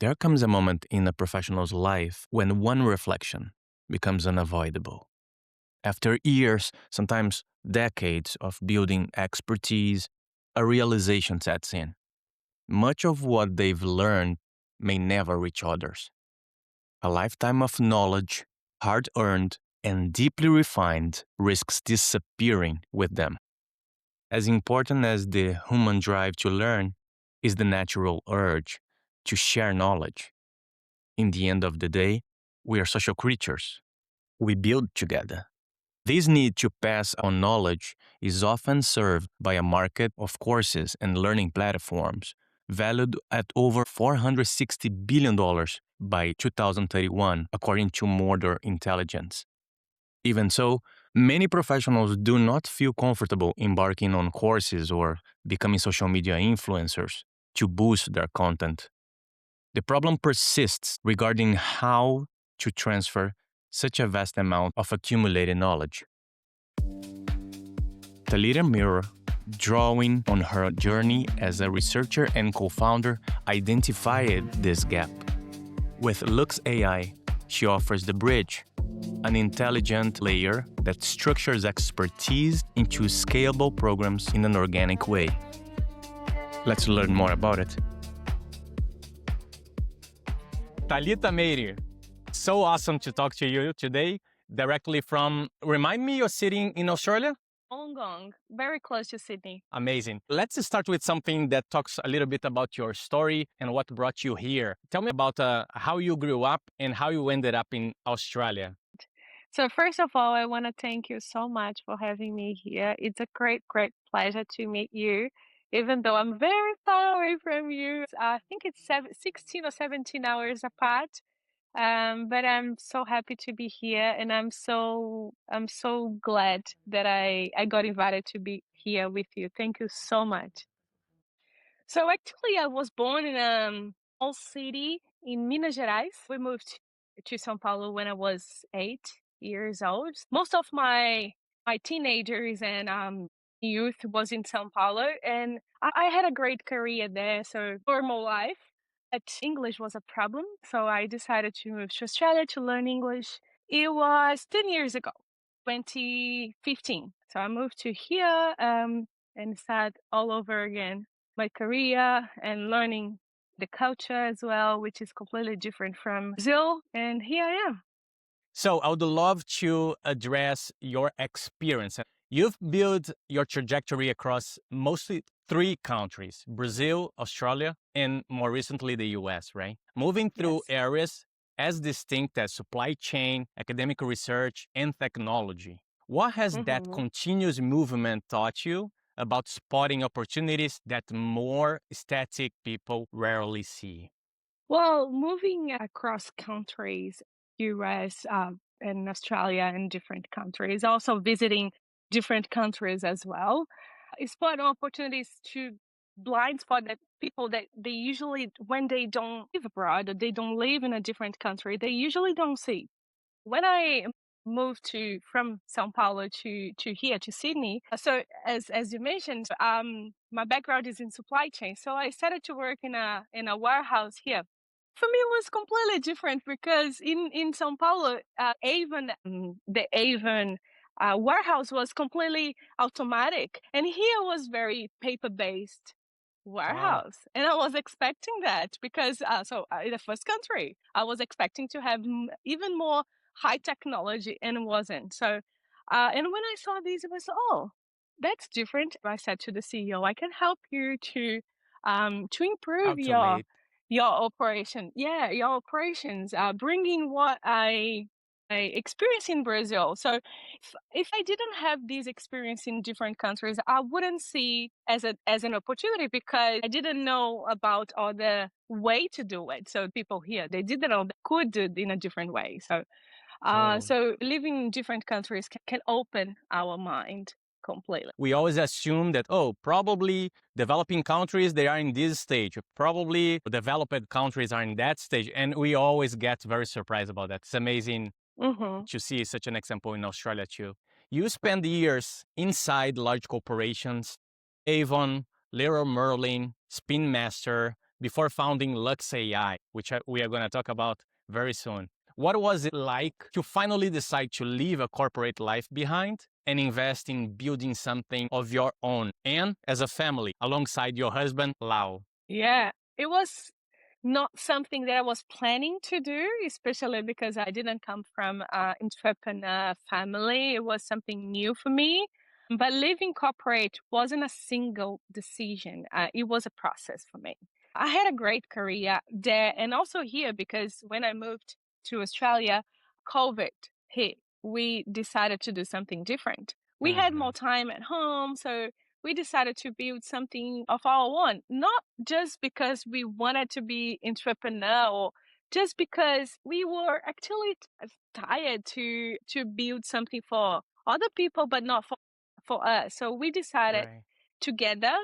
There comes a moment in a professional's life when one reflection becomes unavoidable. After years, sometimes decades of building expertise, a realization sets in. Much of what they've learned may never reach others. A lifetime of knowledge, hard earned and deeply refined, risks disappearing with them. As important as the human drive to learn is the natural urge to share knowledge. In the end of the day, we are social creatures. We build together. This need to pass on knowledge is often served by a market of courses and learning platforms valued at over $460 billion by 2031, according to Modern Intelligence. Even so, many professionals do not feel comfortable embarking on courses or becoming social media influencers to boost their content. The problem persists regarding how to transfer such a vast amount of accumulated knowledge. Talita Meira, drawing on her journey as a researcher and co-founder, identified this gap. With Luks.AI, she offers the bridge, an intelligent layer that structures expertise into scalable programs in an organic way. Let's learn more about it. Talita Meira, so awesome to talk to you today, directly from, remind me, you're sitting in Australia? Wollongong, very close to Sydney. Amazing. Let's start with something that talks a little bit about your story and what brought you here. Tell me about how you grew up and how you ended up in Australia. So first of all, I want to thank you so much for having me here. It's a great pleasure to meet you, even though I'm very far away from you. I think it's 16 or 17 hours apart. But I'm so happy to be here, and I'm so glad that I got invited to be here with you. Thank you so much. So actually, I was born in a small city in Minas Gerais. We moved to São Paulo when I was 8 years old. Most of my teenagers and youth was in São Paulo, and I had a great career there. So normal life. But English was a problem, so I decided to move to Australia to learn English. It was 10 years ago, 2015. So I moved to here and started all over again my career and learning the culture as well, which is completely different from Brazil. And here I am. So I would love to address your experience. You've built your trajectory across mostly 3 countries, Brazil, Australia, and more recently the US, right? Moving through Yes. areas as distinct as supply chain, academic research, and technology. What has that continuous movement taught you about spotting opportunities that more static people rarely see? Well, moving across countries, US and Australia and different countries, also visiting different countries as well, it's spot opportunities to blind spot that people that they usually, when they don't live abroad or they don't live in a different country, they usually don't see. When I moved from São Paulo to here to Sydney, so as you mentioned, my background is in supply chain, so I started to work in a warehouse here. For me, it was completely different because in São Paulo, the Avon warehouse was completely automatic, and here was very paper based warehouse. And I was expecting that because in the first country, I was expecting to have even more high technology, and it wasn't. So, and when I saw these, it was, oh, that's different. I said to the CEO, I can help you to improve Automate. your operation. Yeah, your operations, bringing what I experienced in Brazil. So if I didn't have this experience in different countries, I wouldn't see as an opportunity because I didn't know about all the way to do it. So people here, they didn't know they could do it in a different way. So so living in different countries can open our mind completely. We always assume that, oh, probably developing countries, they are in this stage. Probably developed countries are in that stage. And we always get very surprised about that. It's amazing to see such an example in Australia too. You spend years inside large corporations, Avon, Leroy Merlin, Spin Master, before founding Luks.AI, which we are going to talk about very soon. What was it like to finally decide to leave a corporate life behind and invest in building something of your own and as a family alongside your husband, Lau? Yeah, it was not something that I was planning to do, especially because I didn't come from an entrepreneur family. It was something new for me. But leaving corporate wasn't a single decision. It was a process for me. I had a great career there and also here because when I moved to Australia, COVID hit. We decided to do something different. We had more time at home, so we decided to build something of our own, not just because we wanted to be entrepreneur or just because we were actually tired to build something for other people, but not for us. So we decided Right. together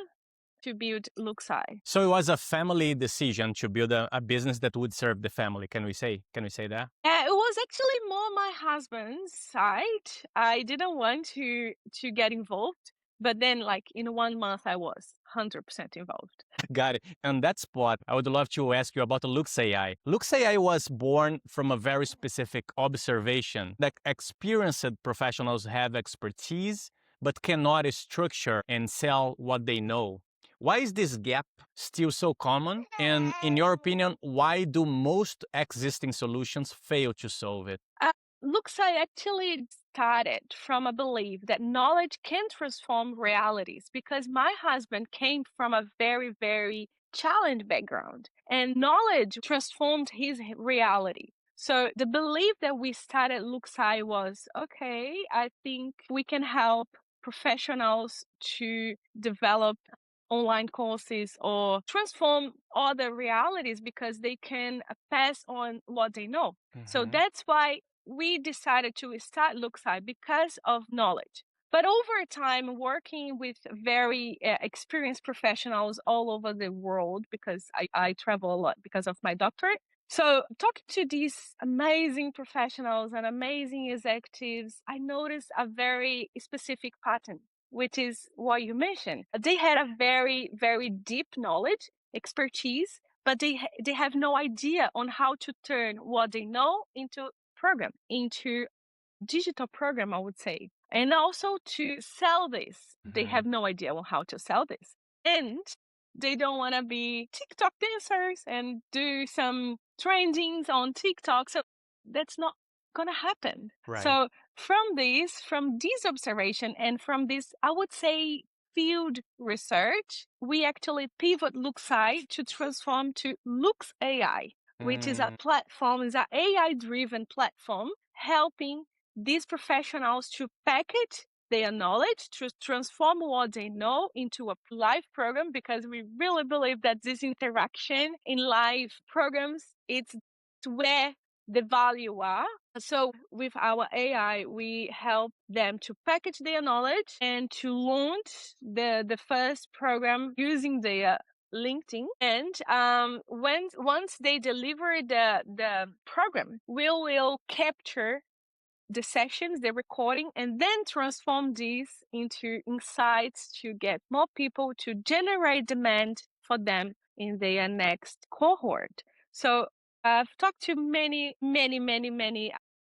to build Luks.AI. So it was a family decision to build a business that would serve the family. Can we say that? It was actually more my husband's side. I didn't want to get involved, but then like in 1 month I was 100% involved. Got it. On that spot, I would love to ask you about the Luks.AI. Luks.AI was born from a very specific observation that experienced professionals have expertise but cannot structure and sell what they know. Why is this gap still so common? And in your opinion, why do most existing solutions fail to solve it? Luks.AI actually started from a belief that knowledge can transform realities because my husband came from a very, very challenged background and knowledge transformed his reality. So the belief that we started Luks.AI was, okay, I think we can help professionals to develop online courses or transform other realities because they can pass on what they know. So that's why we decided to start Luks.AI because of knowledge. But over time, working with very experienced professionals all over the world, because I travel a lot because of my doctorate. So talking to these amazing professionals and amazing executives, I noticed a very specific pattern, which is what you mentioned. They had a very, very deep knowledge, expertise, but they have no idea on how to turn what they know into program, into digital program, I would say. And also to sell this. They have no idea on how to sell this. And they don't want to be TikTok dancers and do some trendings on TikTok. So that's not going to happen. Right. So from this observation and from this, I would say, field research, we actually pivot Luks.AI to transform to Luks.AI, which is a platform, is an AI-driven platform helping these professionals to package their knowledge, to transform what they know into a live program, because we really believe that this interaction in live programs, it's where the value are. So with our AI, we help them to package their knowledge and to launch the first program using their LinkedIn. And once they deliver the program, we will capture the sessions, the recording, and then transform these into insights to get more people to generate demand for them in their next cohort. So I've talked to many, many, many, many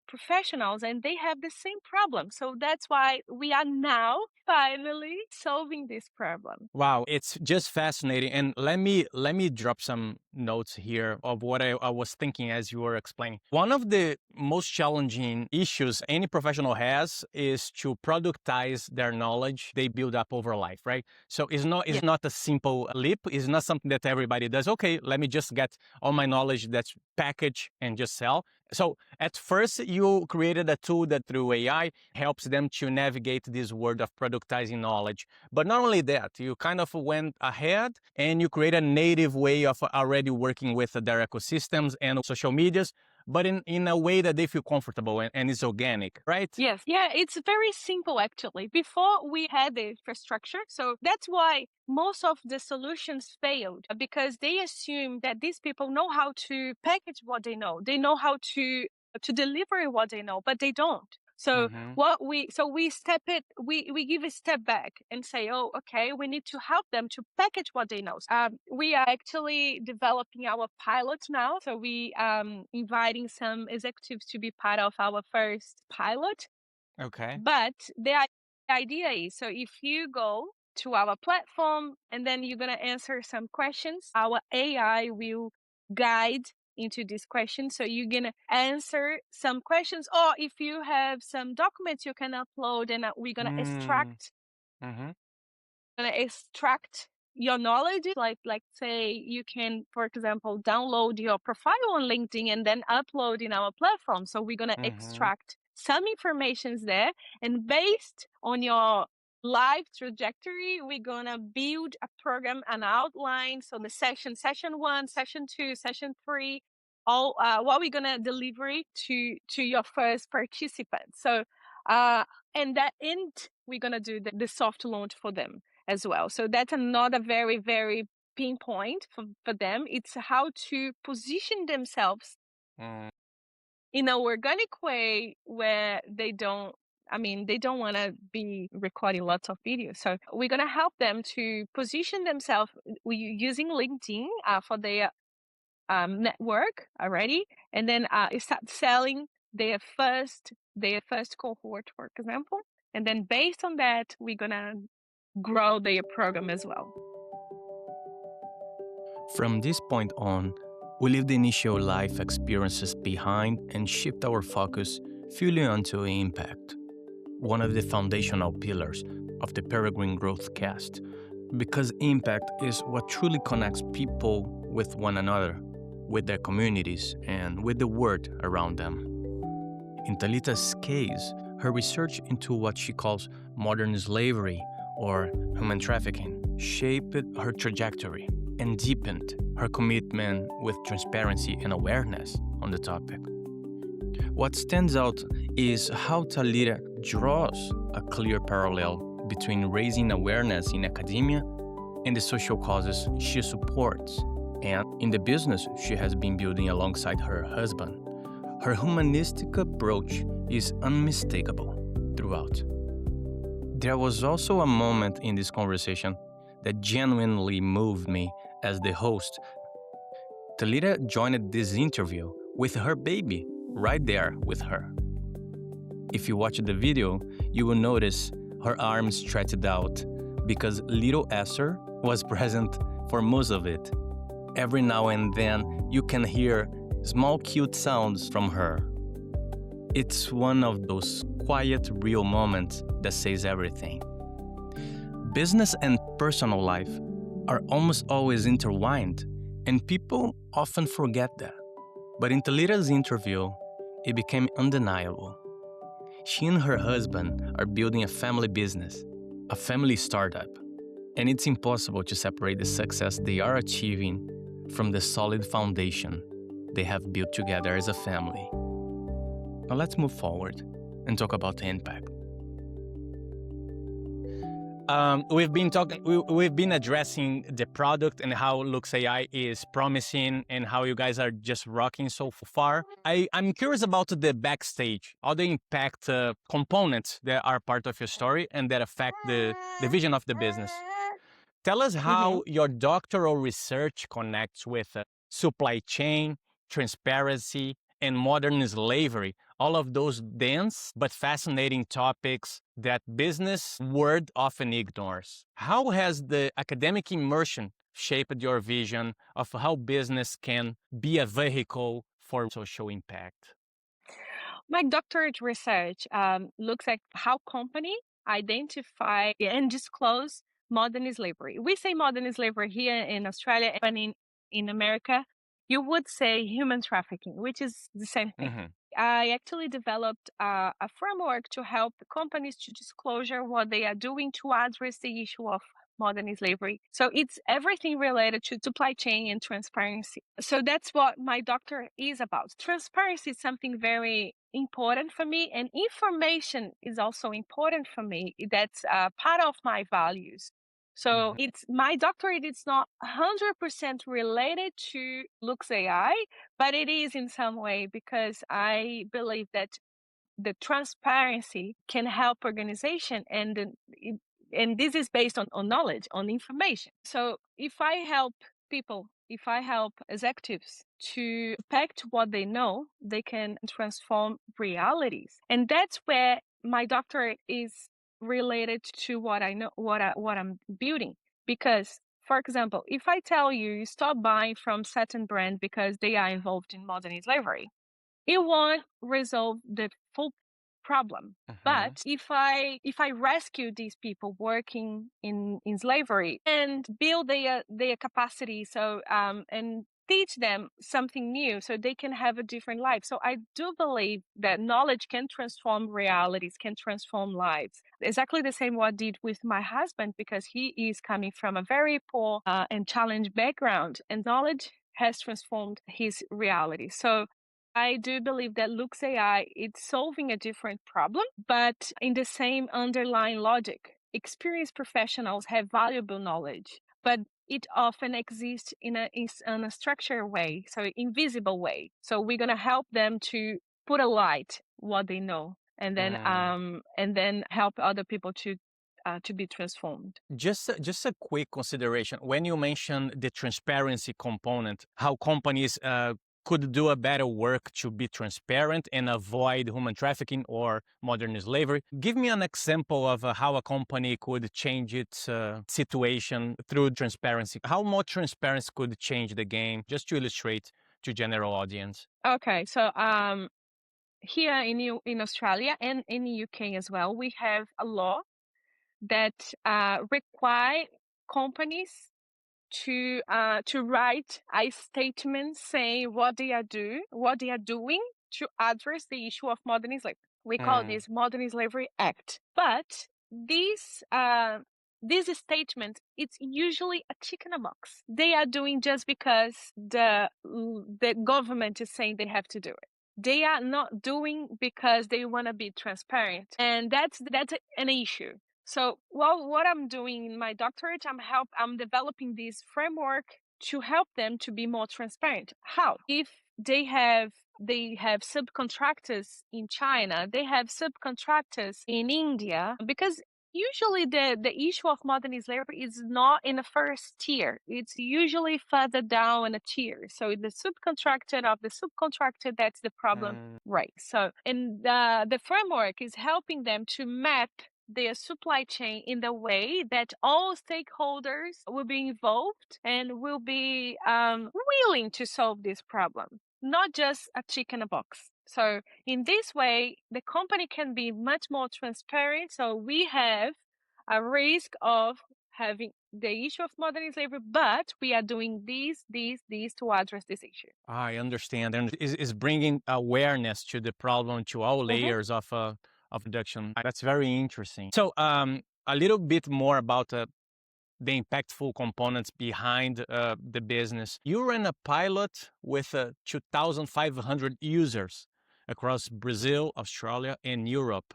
professionals and they have the same problem. So that's why we are now finally solving this problem. Wow, it's just fascinating. And let me drop some notes here of what I was thinking as you were explaining. One of the most challenging issues any professional has is to productize their knowledge they build up over life, right? So it's not a simple leap. It's not something that everybody does. Okay, let me just get all my knowledge that's packaged and just sell. So at first, you created a tool that through AI helps them to navigate this world of productizing knowledge. But not only that, you kind of went ahead and you created a native way of already working with their ecosystems and social medias, but in a way that they feel comfortable and is organic, right? Yes. Yeah, it's very simple actually. Before we had the infrastructure, so that's why most of the solutions failed because they assume that these people know how to package what they know. They know how to deliver what they know, but they don't. So Mm-hmm. we give a step back and say, oh, okay, we need to help them to package what they know. We are actually developing our pilot now. So we inviting some executives to be part of our first pilot. Okay. But the idea is, so if you go to our platform and then you're going to answer some questions, our AI will guide into these questions. So you're going to answer some questions, or if you have some documents you can upload, and we're going to Mm-hmm. extract your knowledge. Like say you can, for example, download your profile on LinkedIn and then upload in our platform. So we're going to Mm-hmm. extract some informations there, and based on your life trajectory, we're going to build a program, an outline. So the session 1, session 2, session 3, all what we're going to deliver to your first participant. So and that end, we're going to do the soft launch for them as well. So that's another very, very pinpoint for them. It's how to position themselves in an organic way where they don't want to be recording lots of videos. So we're going to help them to position themselves using LinkedIn for their network already, and then start selling their first cohort, for example. And then based on that, we're going to grow their program as well. From this point on, we leave the initial life experiences behind and shift our focus fully onto impact, one of the foundational pillars of the Peregrine Growth Cast, because impact is what truly connects people with one another, with their communities, and with the world around them. In Talita's case, her research into what she calls modern slavery or human trafficking shaped her trajectory and deepened her commitment with transparency and awareness on the topic. What stands out is how Talita draws a clear parallel between raising awareness in academia and the social causes she supports, and in the business she has been building alongside her husband. Her humanistic approach is unmistakable throughout. There was also a moment in this conversation that genuinely moved me as the host. Talita joined this interview with her baby right there with her. If you watch the video, you will notice her arms stretched out because little Esther was present for most of it. Every now and then, you can hear small cute sounds from her. It's one of those quiet, real moments that says everything. Business and personal life are almost always intertwined, and people often forget that. But in Talita's interview, it became undeniable. She and her husband are building a family business, a family startup, and it's impossible to separate the success they are achieving from the solid foundation they have built together as a family. Now let's move forward and talk about the impact. We've been addressing the product and how Luks.AI is promising and how you guys are just rocking so far. I'm curious about the backstage, all the impact components that are part of your story and that affect the vision of the business. Tell us how your doctoral research connects with supply chain, transparency, and modern slavery. All of those dense but fascinating topics that business world often ignores. How has the academic immersion shaped your vision of how business can be a vehicle for social impact? My doctorate research looks at how company identify and disclose modern slavery. We say modern slavery here in Australia, but in America, you would say human trafficking, which is the same thing. I actually developed a framework to help the companies to disclosure what they are doing to address the issue of modern slavery. So it's everything related to supply chain and transparency. So that's what my doctorate is about. Transparency is something very important for me, and information is also important for me. That's part of my values. So it's my doctorate. It's not 100% related to Luks.AI, but it is in some way because I believe that the transparency can help organization, and this is based on knowledge, on information. So if I help people, if I help executives to impact what they know, they can transform realities. And that's where my doctorate is related to what I know, what I'm building. Because, for example, if I tell you stop buying from certain brand because they are involved in modern slavery, it won't resolve the full problem. But if I rescue these people working in slavery and build their capacity, so and teach them something new so they can have a different life. So I do believe that knowledge can transform realities, can transform lives. Exactly the same what I did with my husband, because he is coming from a very poor and challenged background, and knowledge has transformed his reality. So I do believe that Luks.AI is solving a different problem, but in the same underlying logic. Experienced professionals have valuable knowledge, but it often exists in a structured way, so invisible way. So we're gonna help them to put a light what they know, and then help other people to be transformed. Just a quick consideration. When you mention the transparency component, how companies could do a better work to be transparent and avoid human trafficking or modern slavery. Give me an example of how a company could change its situation through transparency. How more transparency could change the game, just to illustrate to general audience. Okay, so here in Australia and in the UK as well, we have a law that require companies to write a statement saying what they are doing to address the issue of modern slavery. We call this Modern Slavery Act. But this statement, it's usually a tick in a box. They are doing just because the government is saying they have to do it. They are not doing because they want to be transparent, and that's an issue. So, well, what I'm doing in my doctorate, I'm developing this framework to help them to be more transparent. How? If they have subcontractors in China, they have subcontractors in India, because usually the issue of modern slavery is not in the first tier. It's usually further down in a tier. So the subcontractor of the subcontractor, that's the problem. Right. So, and the framework is helping them to map their supply chain in the way that all stakeholders will be involved and will be willing to solve this problem, not just a tick in a box. So in this way, the company can be much more transparent. So we have a risk of having the issue of modern slavery, but we are doing these to address this issue. I understand. And is bringing awareness to the problem to all layers of production. That's very interesting. So, a little bit more about the impactful components behind the business. You ran a pilot with 2,500 users across Brazil, Australia, and Europe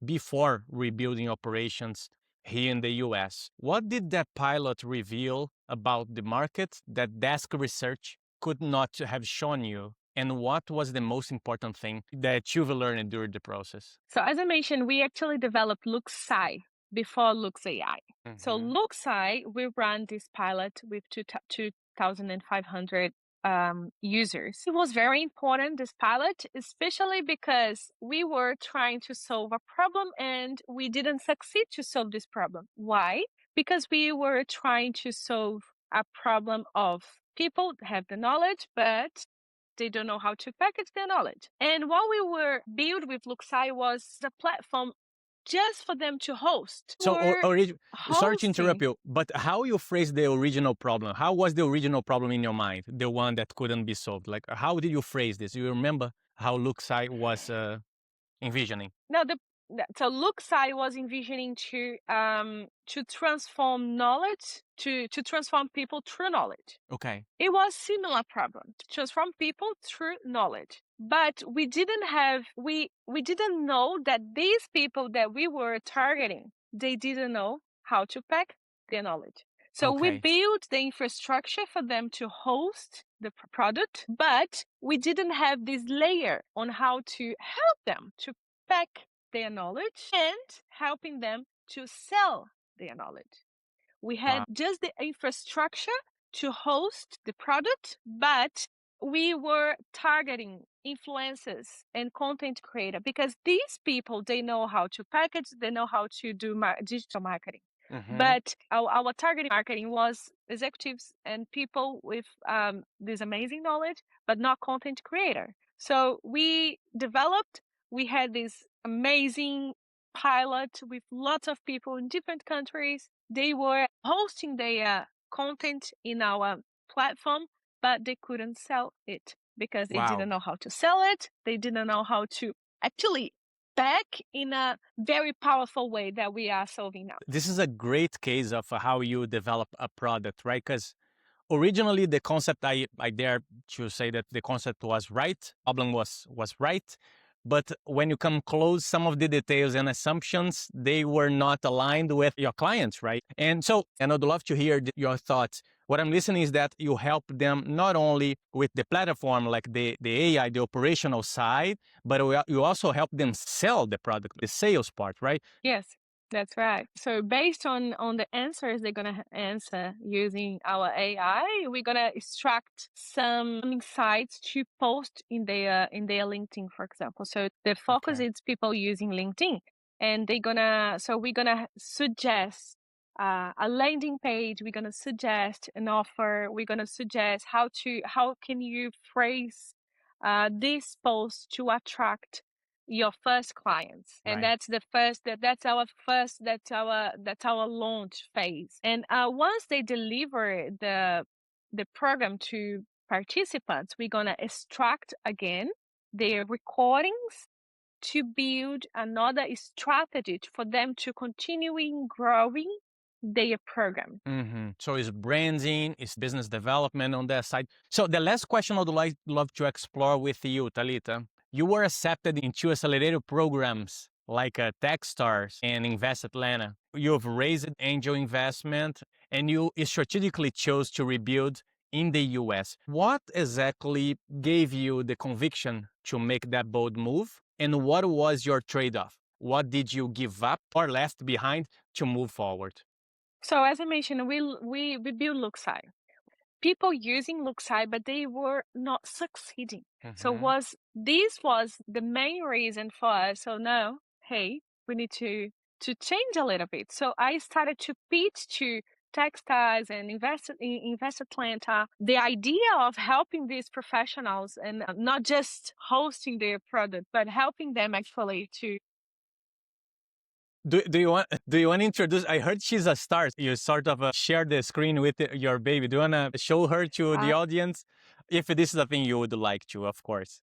before rebuilding operations here in the US. What did that pilot reveal about the market that desk research could not have shown you? And what was the most important thing that you've learned during the process? So as I mentioned, we actually developed Luks.AI before Luks.AI. So Luks.AI, we ran this pilot with 2,500 users. It was very important, this pilot, especially because we were trying to solve a problem and we didn't succeed to solve this problem. Why? Because we were trying to solve a problem of people have the knowledge, but they don't know how to package their knowledge. And what we were built with Luks.AI was a platform just for them to host. So, sorry to interrupt you, but how you phrase the original problem? How was the original problem in your mind? The one that couldn't be solved? Like, how did you phrase this? You remember how Luks.AI was envisioning? No, so Luks.AI was envisioning to transform knowledge, to transform people through knowledge. Okay. It was similar problem, to transform people through knowledge. But we didn't know that these people that we were targeting, they didn't know how to pack their knowledge. So we built the infrastructure for them to host the product, but we didn't have this layer on how to help them to pack their knowledge and helping them to sell their knowledge. We had just the infrastructure to host the product, but we were targeting influencers and content creator because these people, they know how to package, they know how to do digital marketing. But our targeting marketing was executives and people with this amazing knowledge, but not content creator. So we developed, we had this amazing pilot with lots of people in different countries. They were hosting their content in our platform, but they couldn't sell it because they didn't know how to sell it. They didn't know how to actually pack in a very powerful way that we are solving now. This is a great case of how you develop a product, right? Because originally the concept, I dare to say that the concept was right, problem was right, but when you come close, some of the details and assumptions, they were not aligned with your clients, right? And I'd love to hear your thoughts. What I'm listening is that you help them not only with the platform, like the AI, the operational side, but you also help them sell the product, the sales part, right? Yes, that's right. So based on the answers they're gonna answer using our AI, we're gonna extract some insights to post in their LinkedIn, for example. So the focus is people using LinkedIn, and we're gonna suggest a landing page. We're gonna suggest an offer. We're gonna suggest how can you phrase this post to attract your first clients, and Right. that's our launch phase. And once they deliver the program to participants, we're gonna extract again their recordings to build another strategy for them to continuing growing their program. So it's branding, it's business development on that side. So the last question I'd love to explore with you, Talita. You were accepted in two accelerator programs like Techstars and Invest Atlanta. You've raised angel investment and you strategically chose to rebuild in the US. What exactly gave you the conviction to make that bold move? And what was your trade-off? What did you give up or left behind to move forward? So as I mentioned, we built Luks.AI. People using Luks.AI, but they were not succeeding. So this was the main reason for us. So now, hey, we need to change a little bit. So I started to pitch to Techstars and Invest Atlanta the idea of helping these professionals and not just hosting their product, but helping them actually to. Do you want to introduce? I heard she's a star. You sort of share the screen with your baby. Do you want to show her to the audience? If this is a thing you would like to, of course.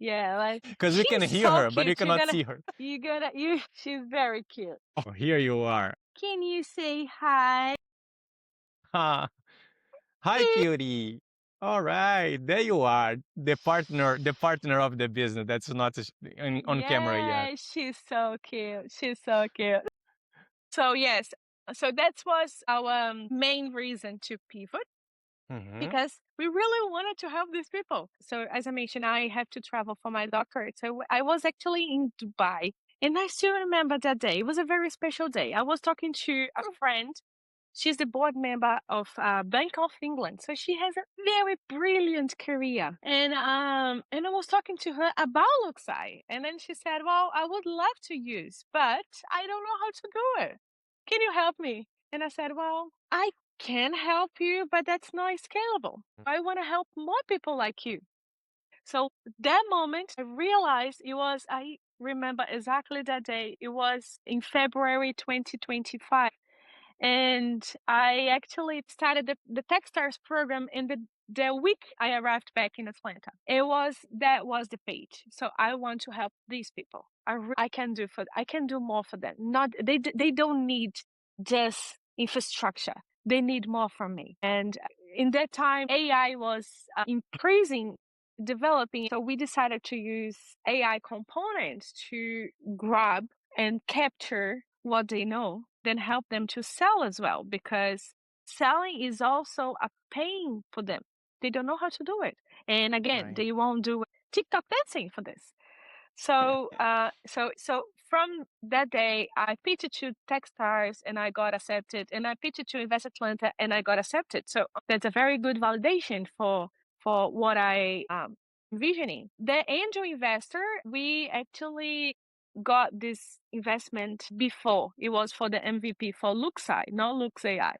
Yeah, like Because we can she's hear so her, but we cute. cannot see her. She's very cute. Oh, here you are. Can you say hi? Ha. Hi, cutie. All right, there you are, the partner of the business. That's not on camera yet. Yeah, she's so cute. She's so cute. So yes, so that was our main reason to pivot because we really wanted to help these people. So as I mentioned, I had to travel for my doctorate. So I was actually in Dubai, and I still remember that day. It was a very special day. I was talking to a friend. She's the board member of Bank of England, so she has a very brilliant career. And I was talking to her about Luks.AI, and then she said, "Well, I would love to use, but I don't know how to do it. Can you help me?" And I said, "Well, I can help you, but that's not scalable. I want to help more people like you." So that moment, I realized I remember exactly that day. It was in February 2025. And I actually started the Techstars program in the week I arrived back in Atlanta. That was the page. So I want to help these people. I can do more for them. Not they don't need just infrastructure. They need more from me. And in that time, AI was increasing, developing. So we decided to use AI components to grab and capture what they know, then help them to sell as well, because selling is also a pain for them. They don't know how to do it. And again, they won't do TikTok dancing for this. So from that day, I pitched to Techstars and I got accepted, and I pitched to Invest Atlanta and I got accepted. So that's a very good validation for what I envisioning. The angel investor, we actually got this investment before. It was for the MVP for Luks.AI, not Luks.AI.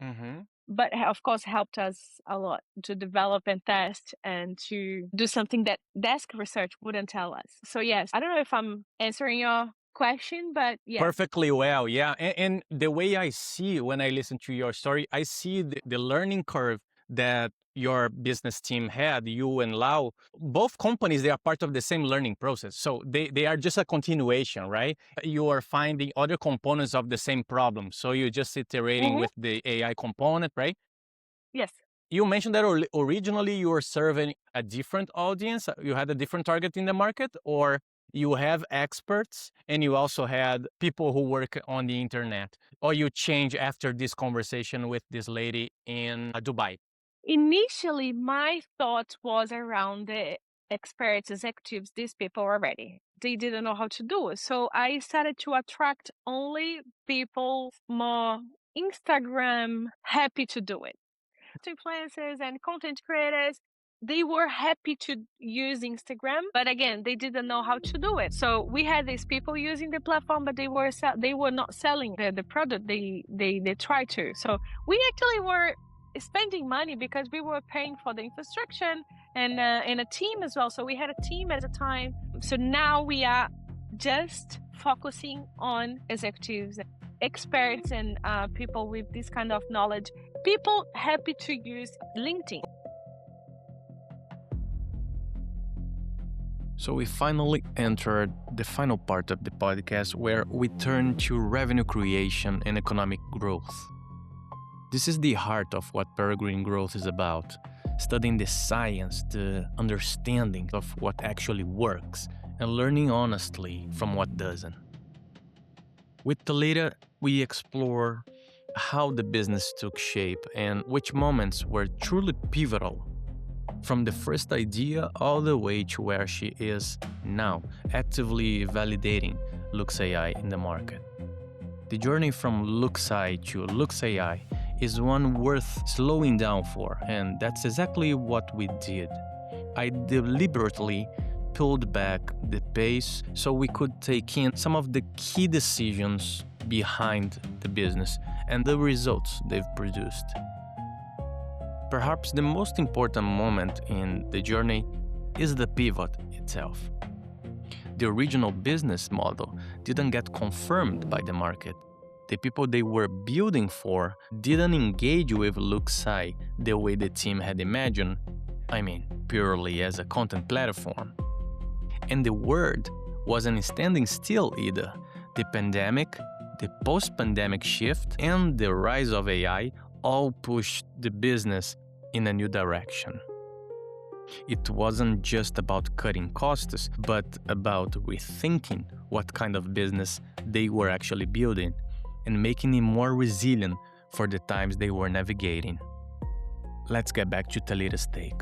Mm-hmm. But of course helped us a lot to develop and test and to do something that desk research wouldn't tell us. So yes, I don't know if I'm answering your question, but yes. Perfectly well, yeah. And the way I see when I listen to your story, I see the learning curve that your business team had, you and Lau. Both companies, they are part of the same learning process. So they are just a continuation, right? You are finding other components of the same problem. So you're just iterating with the AI component, right? Yes. You mentioned that originally you were serving a different audience. You had a different target in the market, or you have experts and you also had people who work on the internet, or you change after this conversation with this lady in Dubai? Initially, my thought was around the experts, executives, these people already. They didn't know how to do it. So I started to attract only people more Instagram happy to do it. Influencers and content creators, they were happy to use Instagram, but again, they didn't know how to do it. So we had these people using the platform, but they were not selling the product they tried to. So we actually were spending money because we were paying for the infrastructure and a team as well. So we had a team at the time. So now we are just focusing on executives, experts, and people with this kind of knowledge. People happy to use LinkedIn. So we finally entered the final part of the podcast where we turn to revenue creation and economic growth. This is the heart of what peregrine growth is about, studying the science, the understanding of what actually works, and learning honestly from what doesn't. With Talita, we explore how the business took shape and which moments were truly pivotal, from the first idea all the way to where she is now, actively validating Luks.AI in the market. The journey from Luks.AI to Luks.AI is one worth slowing down for, and that's exactly what we did. I deliberately pulled back the pace so we could take in some of the key decisions behind the business and the results they've produced. Perhaps the most important moment in the journey is the pivot itself. The original business model didn't get confirmed by the market. The people they were building for didn't engage with Luks.AI the way the team had imagined, purely as a content platform. And the world wasn't standing still either. The pandemic, the post-pandemic shift, and the rise of AI all pushed the business in a new direction. It wasn't just about cutting costs, but about rethinking what kind of business they were actually building and making it more resilient for the times they were navigating. Let's get back to Talita's take.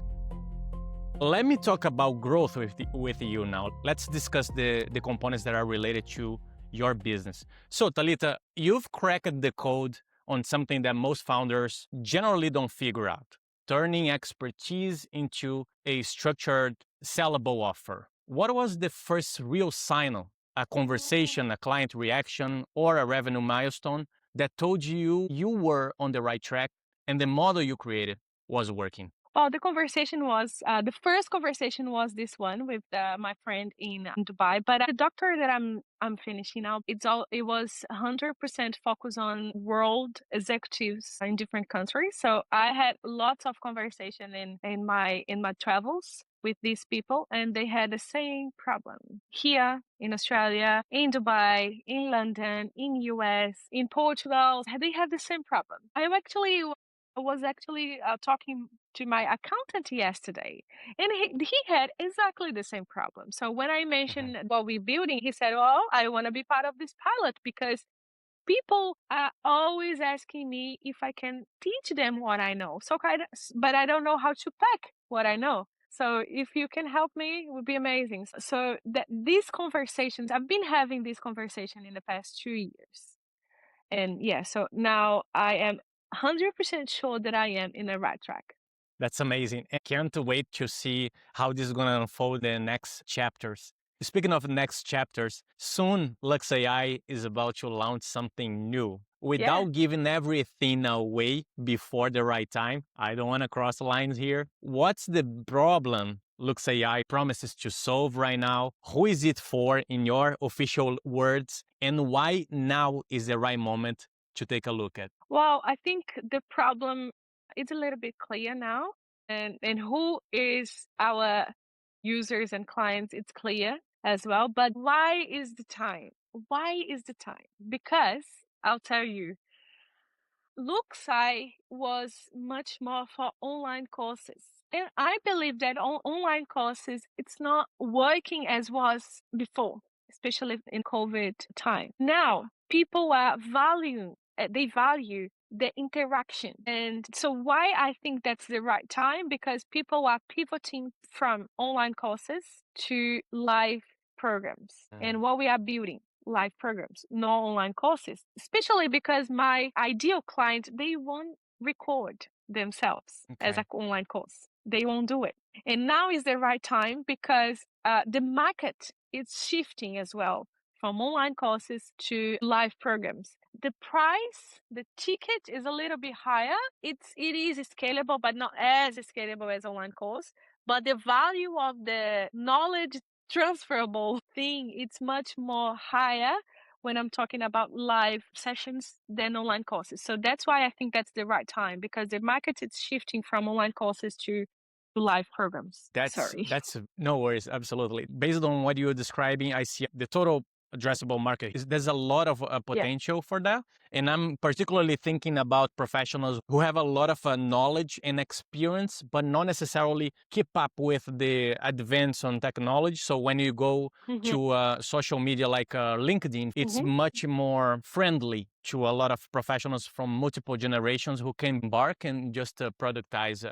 Let me talk about growth with you now. Let's discuss the components that are related to your business. So, Talita, you've cracked the code on something that most founders generally don't figure out: turning expertise into a structured, sellable offer. What was the first real sign, a conversation, a client reaction, or a revenue milestone that told you you were on the right track and the model you created was working? Well, the first conversation was this one with my friend in Dubai. But the doctor that I'm finishing now, it was 100% focused on world executives in different countries. So I had lots of conversation in my travels with these people, and they had the same problem here in Australia, in Dubai, in London, in US, in Portugal. They have the same problem. I was actually talking to my accountant yesterday, and he had exactly the same problem. So when I mentioned what we're building, he said, "Oh, I want to be part of this pilot because people are always asking me if I can teach them what I know. But I don't know how to pack what I know. So if you can help me, it would be amazing. So that these conversations, I've been having this conversation in the past 2 years. And yeah, so now I am 100% sure that I am in the right track. That's amazing. I can't wait to see how this is going to unfold in the next chapters. Speaking of next chapters, soon Luks.AI is about to launch something new. Yeah. Without giving everything away before the right time, I don't want to cross lines here. What's the problem Luks.AI promises to solve right now? Who is it for in your official words? And why now is the right moment to take a look at? Well, I think the problem is a little bit clear now. And who is our users and clients, it's clear as well. But why is the time? Why is the time? Because I'll tell you, Luks.AI was much more for online courses. And I believe that online courses, it's not working as was before, especially in COVID time. Now, people are they value the interaction. And so why I think that's the right time, because people are pivoting from online courses to live programs. And what we are building, live programs, no online courses, especially because my ideal client, they won't record themselves as an online course. They won't do it. And now is the right time because the market is shifting as well from online courses to live programs. The price, the ticket is a little bit higher. It is scalable, but not as scalable as online course. But the value of the knowledge transferable thing, it's much more higher when I'm talking about live sessions than online courses. So that's why I think that's the right time, because the market is shifting from online courses to live programs. Sorry. That's no worries, absolutely. Based on what you're describing, I see the total addressable market. There's a lot of potential for that. And I'm particularly thinking about professionals who have a lot of knowledge and experience, but not necessarily keep up with the advance on technology. So when you go to social media like LinkedIn, it's much more friendly to a lot of professionals from multiple generations who can embark and just productize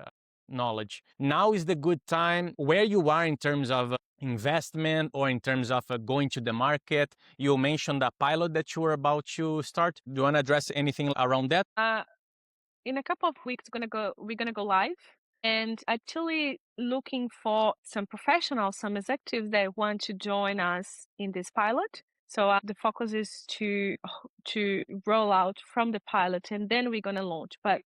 knowledge. Now is the good time where you are in terms of investment or in terms of going to the market. You mentioned a pilot that you were about to start. Do you want to address anything around that? In a couple of weeks, we're gonna go live, and actually looking for some professionals, some executives that want to join us in this pilot. So the focus is to roll out from the pilot, and then we're gonna launch. But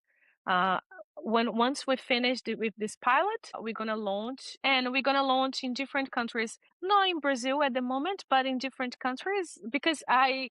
once we're finished with this pilot, we're gonna launch, and we're gonna launch in different countries. Not in Brazil at the moment, but in different countries, because I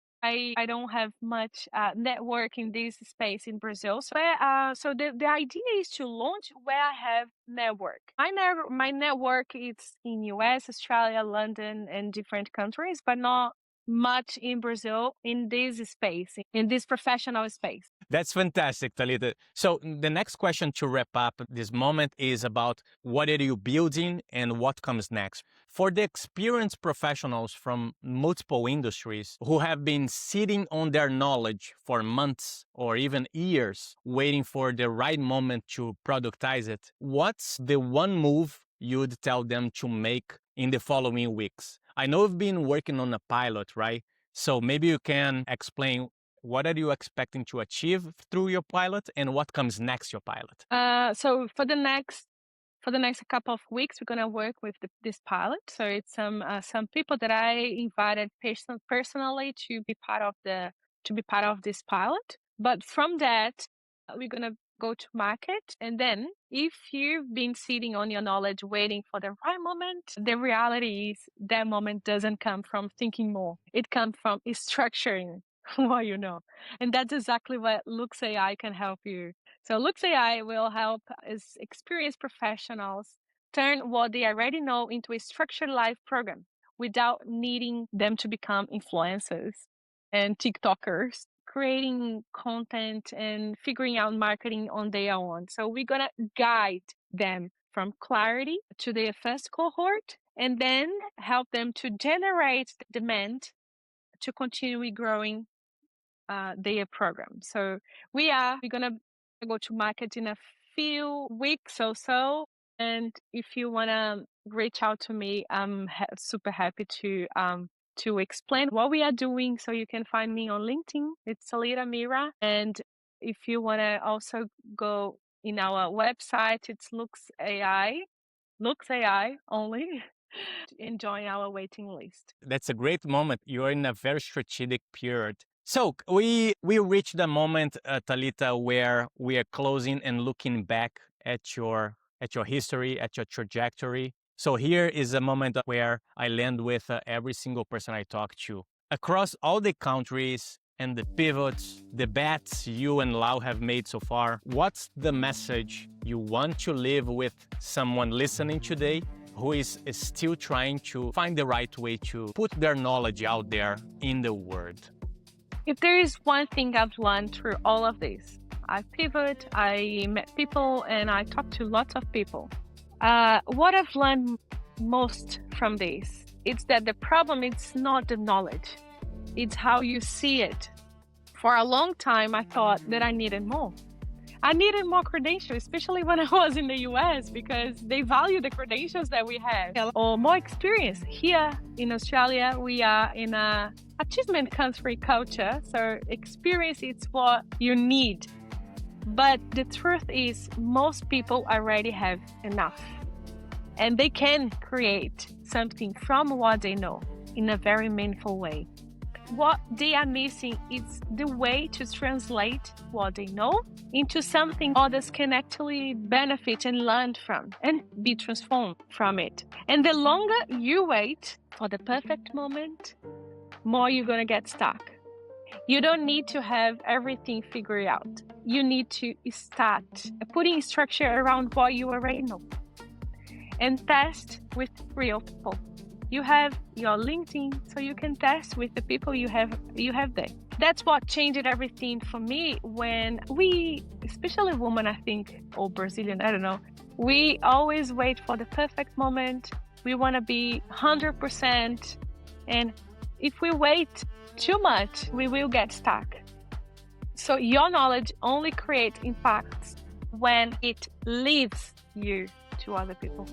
don't have much network in this space in Brazil. So the idea is to launch where I have network. My network is in US, Australia, London, and different countries, but not much in Brazil in this space, in this professional space. That's fantastic, Talita. So the next question to wrap up this moment is about what are you building and what comes next. For the experienced professionals from multiple industries who have been sitting on their knowledge for months or even years, waiting for the right moment to productize it, what's the one move you'd tell them to make in the following weeks? I know you've been working on a pilot, right? So maybe you can explain what are you expecting to achieve through your pilot and what comes next your pilot? So for the next couple of weeks, we're gonna work with this pilot. So it's some people that I invited personally to be part of this pilot. But from that, we're gonna go to market, and then if you've been sitting on your knowledge waiting for the right moment, the reality is that moment doesn't come from thinking more. It comes from structuring what you know, and that's exactly what Luks.AI can help you. So Luks.AI will help as experienced professionals turn what they already know into a structured live program without needing them to become influencers and TikTokers, creating content and figuring out marketing on their own. So we're going to guide them from clarity to their first cohort, and then help them to generate the demand to continue growing their program. So we're gonna go to market in a few weeks or so. And if you want to reach out to me, I'm super happy to explain what we are doing. So you can find me on LinkedIn. It's Talita Meira. And if you want to also go in our website, it's Luks.AI, Luks.AI only, and join our waiting list. That's a great moment. You're in a very strategic period. So we reached the moment, Talita, where we are closing and looking back at your history, at your trajectory. So here is a moment where I land with every single person I talk to. Across all the countries and the pivots, the bets you and Lau have made so far, what's the message you want to leave with someone listening today who is still trying to find the right way to put their knowledge out there in the world? If there is one thing I've learned through all of this, I pivot, I met people, and I talked to lots of people. What I've learned most from this is that the problem is not the knowledge, it's how you see it. For a long time, I thought that I needed more. I needed more credentials, especially when I was in the US, because they value the credentials that we have, or more experience. Here in Australia, we are in a achievement country culture, so experience is what you need. But the truth is, most people already have enough, and they can create something from what they know in a very meaningful way. What they are missing is the way to translate what they know into something others can actually benefit and learn from and be transformed from it. And the longer you wait for the perfect moment, more you're going to get stuck. You don't need to have everything figured out. You need to start putting structure around what you already know and test with real people. You have your LinkedIn, so you can test with the people you have there. That's what changed everything for me when we, especially women, I think, or Brazilian, I don't know, we always wait for the perfect moment. We want to be 100%. And if we wait too much, we will get stuck. So your knowledge only creates impacts when it leaves you to other people.